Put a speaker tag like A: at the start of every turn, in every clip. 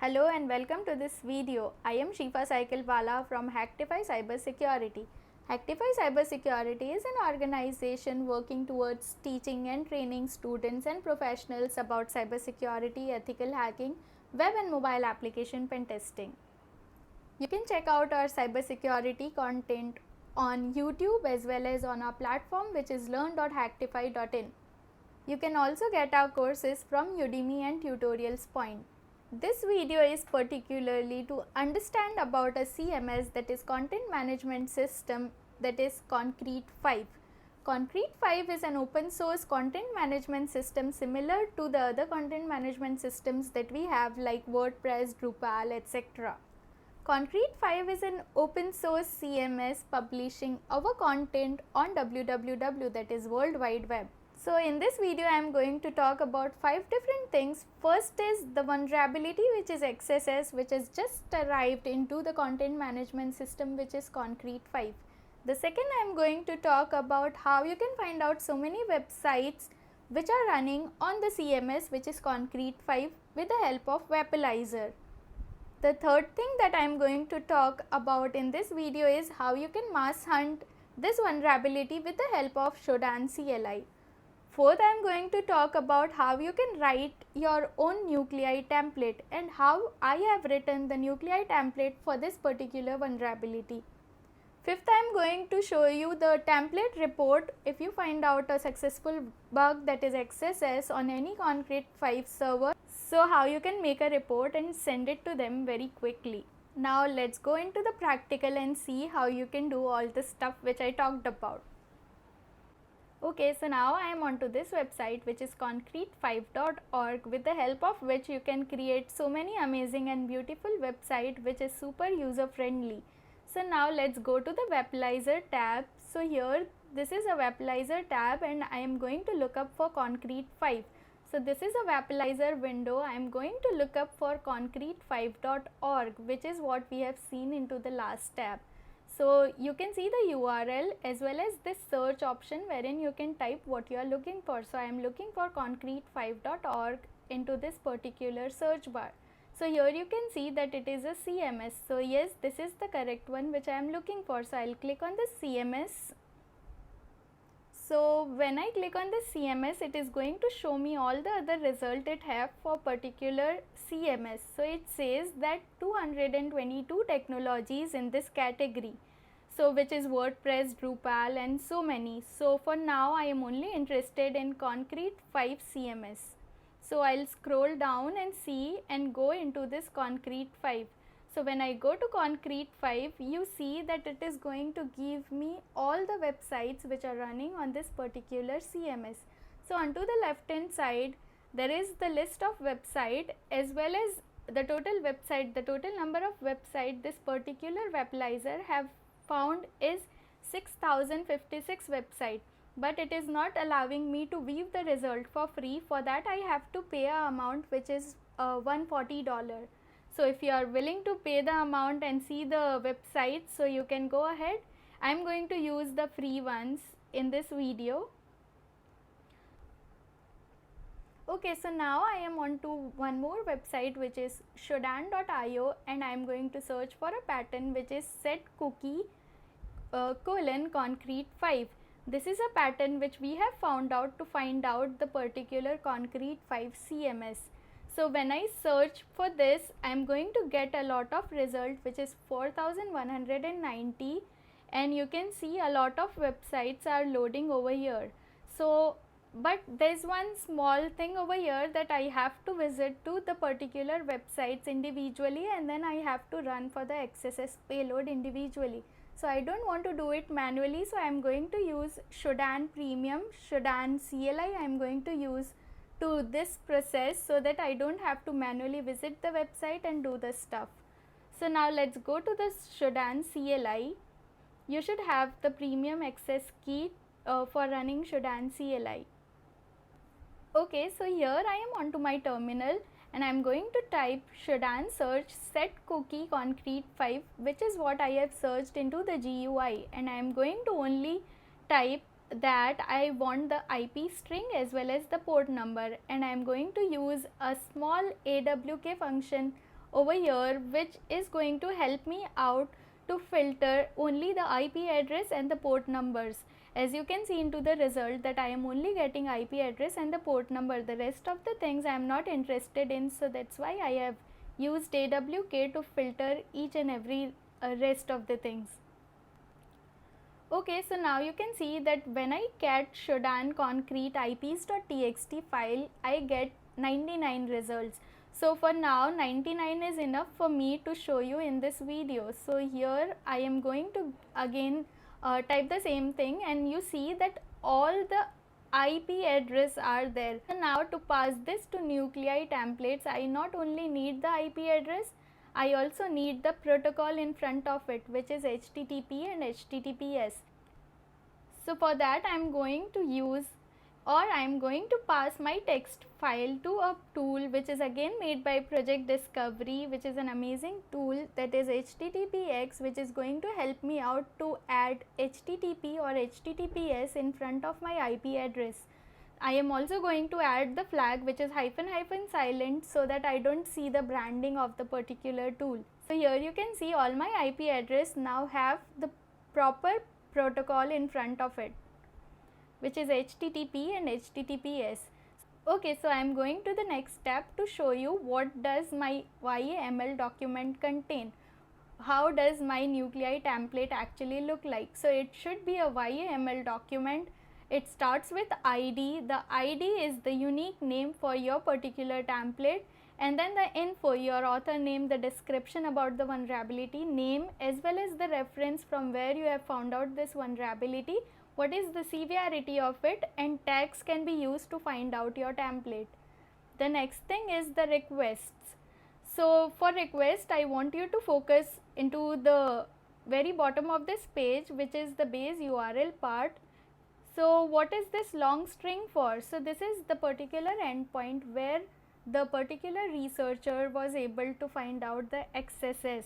A: Hello and welcome to this video. I am Shifa Cyclewala from Hacktify Cybersecurity. Hacktify Cybersecurity is an organization working towards teaching and training students and professionals about cybersecurity, ethical hacking, web and mobile application pen testing. You can check out our cybersecurity content on YouTube as well as on our platform, which is learn.hacktify.in. You can also get our courses from Udemy and Tutorials Point. This video is particularly to understand about a CMS, that is content management system, that is Concrete 5. Concrete 5 is an open source content management system similar to the other content management systems that we have like WordPress, Drupal, etc. Concrete 5 is an open source CMS publishing our content on www, that is World Wide Web. So in this video I am going to talk about 5 different things. First is the vulnerability, which is XSS, which has just arrived into the content management system, which is Concrete 5. The second I am going to talk about how you can find out so many websites which are running on the CMS, which is Concrete 5, with the help of Wapalizer. The third thing that I am going to talk about in this video is how you can mass hunt this vulnerability with the help of Shodan CLI. Fourth, I am going to talk about how you can write your own nuclei template and how I have written the nuclei template for this particular vulnerability. Fifth, I am going to show you the template report if you find out a successful bug, that is XSS, on any Concrete 5 server. So how you can make a report and send it to them very quickly. Now let's go into the practical and see how you can do all the stuff which I talked about. Okay, so now I am onto this website, which is concrete5.org, with the help of which you can create so many amazing and beautiful website which is super user friendly. So now let's go to the Wapalizer tab. So here this is a Wapalizer tab and I am going to look up for Concrete 5. So this is a Wapalizer window. I am going to look up for concrete5.org, which is what we have seen into the last tab. So you can see the URL as well as this search option wherein you can type what you are looking for. So I am looking for concrete5.org into this particular search bar. So here you can see that it is a CMS. So yes, this is the correct one which I am looking for. So I will click on the CMS. So when I click on the CMS, it is going to show me all the other result it have for particular CMS. So it says that 222 technologies in this category. So which is WordPress, Drupal and so many. So for now I am only interested in Concrete 5 CMS. So I'll scroll down and see and go into this Concrete 5. So when I go to Concrete 5, you see that it is going to give me all the websites which are running on this particular CMS. So onto the left hand side, there is the list of website as well as the total website. The total number of website this particular Wapalizer have found is 6056 website, but it is not allowing me to view the result for free. For that I have to pay a amount which is $140. So if you are willing to pay the amount and see the website, so you can go ahead. I am going to use the free ones in this video. Okay, so now I am on to one more website, which is shodan.io, and I am going to search for a pattern which is set cookie concrete 5. This is a pattern which we have found out to find out the particular Concrete 5 CMS. So when I search for this, I am going to get a lot of result, which is 4190, and you can see a lot of websites are loading over here. So but there is one small thing over here that I have to visit to the particular websites individually, and then I have to run for the XSS payload individually. So I don't want to do it manually, so I am going to use Shodan Premium, Shodan CLI I am going to use to this process, so that I don't have to manually visit the website and do the stuff. So now let's go to the Shodan CLI. You should have the premium access key for running Shodan CLI. Okay, so here I am onto my terminal and I am going to type Shodan search set cookie concrete 5, which is what I have searched into the GUI, and I am going to only type that I want the IP string as well as the port number, and I am going to use a small AWK function over here, which is going to help me out to filter only the IP address and the port numbers. As you can see into the result that I am only getting IP address and the port number. The rest of the things I am not interested in, so that's why I have used AWK to filter each and every rest of the things. Okay, so now you can see that when I cat Shodan concrete ips.txt file, I get 99 results. So for now 99 is enough for me to show you in this video. So here I am going to again type the same thing, and you see that all the IP address are there. And now to pass this to nuclei templates, I not only need the IP address, I also need the protocol in front of it, which is HTTP and HTTPS. So for that I am going to use, or I am going to pass my text file to a tool which is again made by Project Discovery, which is an amazing tool, that is HTTPX, which is going to help me out to add HTTP or HTTPS in front of my IP address. I am also going to add the flag which is -- silent, so that I don't see the branding of the particular tool. So here you can see all my IP address now have the proper protocol in front of it, which is HTTP and HTTPS. Okay, so I am going to the next step to show you what does my YAML document contain. How does my nuclei template actually look like? So it should be a YAML document. It starts with ID. The ID is the unique name for your particular template, and then the info, your author name, the description about the vulnerability, name, as well as the reference from where you have found out this vulnerability, what is the severity of it, and tags can be used to find out your template. The next thing is the requests. So for request, I want you to focus into the very bottom of this page, which is the base URL part. So what is this long string for? So this is the particular endpoint where the particular researcher was able to find out the XSS.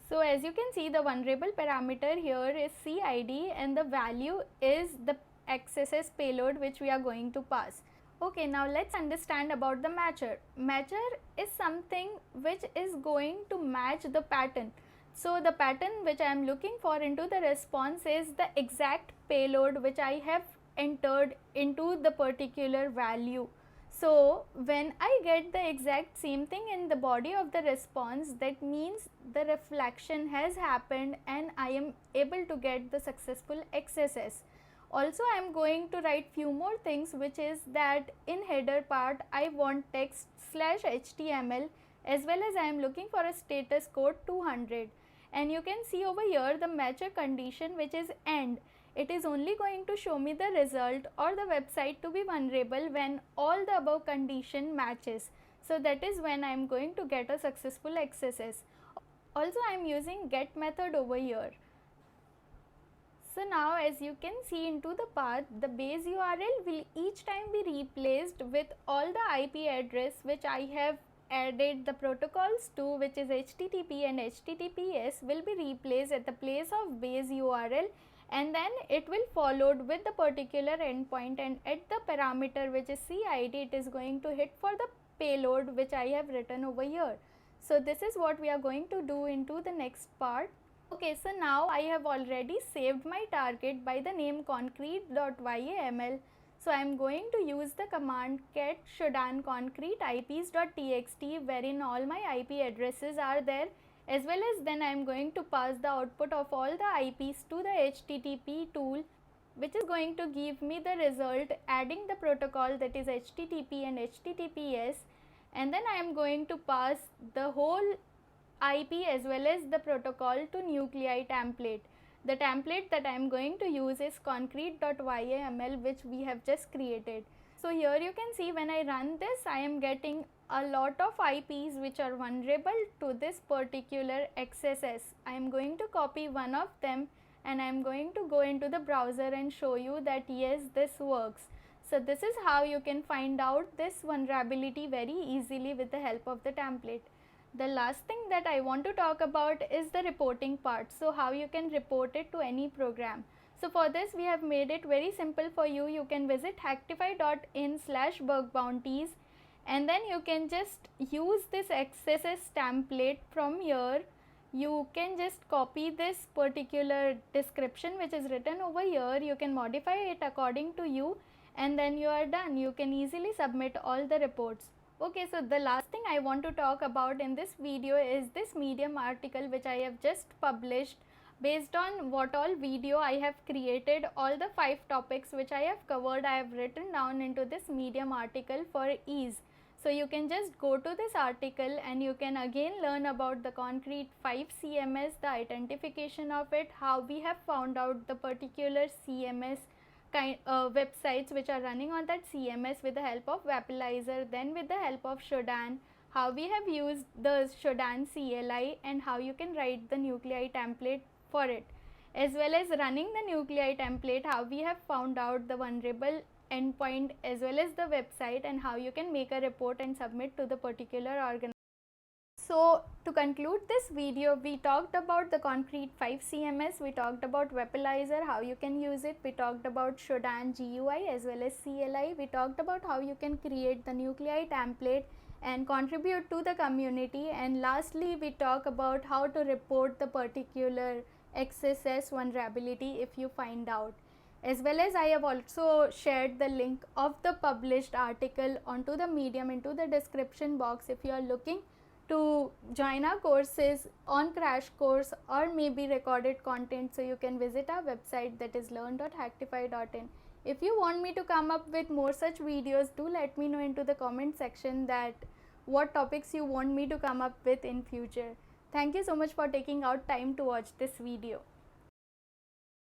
A: So as you can see, the vulnerable parameter here is CID, and the value is the XSS payload which we are going to pass. Okay, now let's understand about the matcher. Matcher is something which is going to match the pattern. So the pattern which I am looking for into the response is the exact payload which I have entered into the particular value. So when I get the exact same thing in the body of the response, that means the reflection has happened and I am able to get the successful XSS. Also I am going to write few more things, which is that in header part I want text/HTML, as well as I am looking for a status code 200. And you can see over here the matcher condition, which is end. It is only going to show me the result or the website to be vulnerable when all the above condition matches. So that is when I am going to get a successful XSS. Also I am using get method over here. So now as you can see into the path, the base URL will each time be replaced with all the IP address which I have added the protocols to, which is HTTP and HTTPS, will be replaced at the place of base URL, and then it will followed with the particular endpoint, and at the parameter which is CID, it is going to hit for the payload which I have written over here. So this is what we are going to do into the next part. Okay, so now I have already saved my target by the name concrete.yaml. So I am going to use the command cat shodan concrete ips.txt, wherein all my IP addresses are there, as well as then I am going to pass the output of all the IPs to the HTTP tool, which is going to give me the result adding the protocol, that is HTTP and HTTPS, and then I am going to pass the whole IP as well as the protocol to nuclei template. The template that I am going to use is concrete.yaml, which we have just created. So here you can see when I run this, I am getting a lot of IPs which are vulnerable to this particular XSS. I am going to copy one of them and I am going to go into the browser and show you that yes, this works. So this is how you can find out this vulnerability very easily with the help of the template. The last thing that I want to talk about is the reporting part. So how you can report it to any program. So for this we have made it very simple for you. You can visit hacktify.in/bugbounties, and then you can just use this XSS template from here. You can just copy this particular description which is written over here, you can modify it according to you, and then you are done. You can easily submit all the reports. Okay, so the last thing I want to talk about in this video is this Medium article which I have just published. Based on what all video I have created, all the 5 topics which I have covered, I have written down into this Medium article for ease. So you can just go to this article and you can again learn about the concrete 5 CMS, the identification of it, how we have found out the particular CMS websites which are running on that CMS with the help of Wappalyzer, then with the help of Shodan, how we have used the Shodan CLI, and how you can write the nuclei template for it, as well as running the nuclei template, how we have found out the vulnerable endpoint as well as the website, and how you can make a report and submit to the particular organization. So to conclude this video, we talked about the concrete 5 CMS, we talked about Wappalyzer, how you can use it, we talked about Shodan GUI as well as CLI, we talked about how you can create the nuclei template and contribute to the community, and lastly we talk about how to report the particular XSS vulnerability if you find out. As well as I have also shared the link of the published article onto the Medium into the description box if you are looking to join our courses on Crash Course or maybe recorded content. So you can visit our website, that is learn.hacktify.in. If you want me to come up with more such videos, do let me know into the comment section that what topics you want me to come up with in future. Thank you so much for taking out time to watch this video.